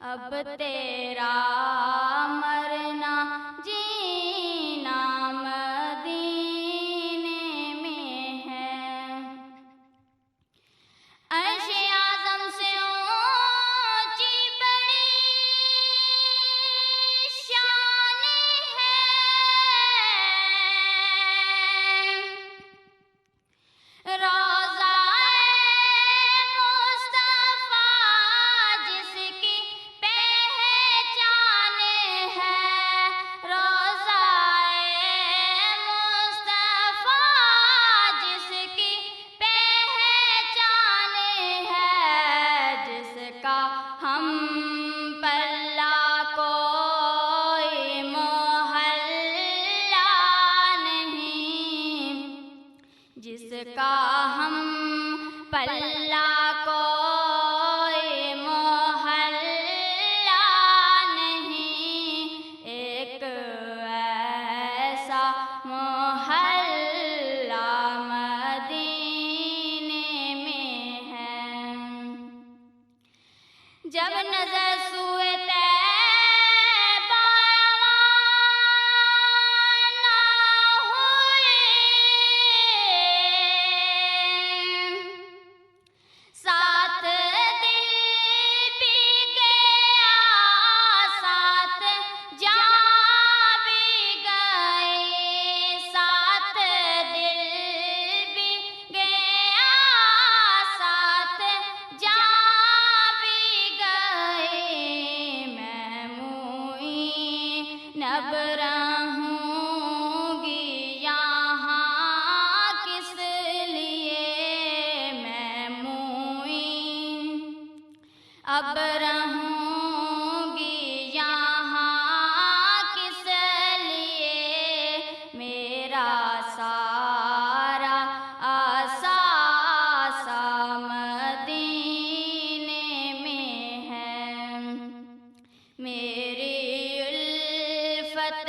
اب تیرا مرنا جینا مدینے میں ہے۔ عرش اعظم سے اونچی بڑی شان ہے، روضہ مصطفیٰ جس کی پہچان ہے، روضہ مصطفیٰ جس کی پہچان ہے، جس کا ہم پلہ کوئی محلہ نہیں، جس کا ہم پلہ کوئی محلہ نہیں، ایک ایسا محلہ مدینے میں ہے۔ جب نظر سوئے طیبہ روانہ ہوئی، ساتھ دل بھی گیا ساتھ جان بھی گئی، ساتھ دل بھی گیا ساتھ جان بھی گئی، میں معینب رہوں گی یہاں کس لیے، میں معین اب رہوں گی یہاں کس لیے، میرا سارا اثاثہ مدینے میں ہے، میری الفت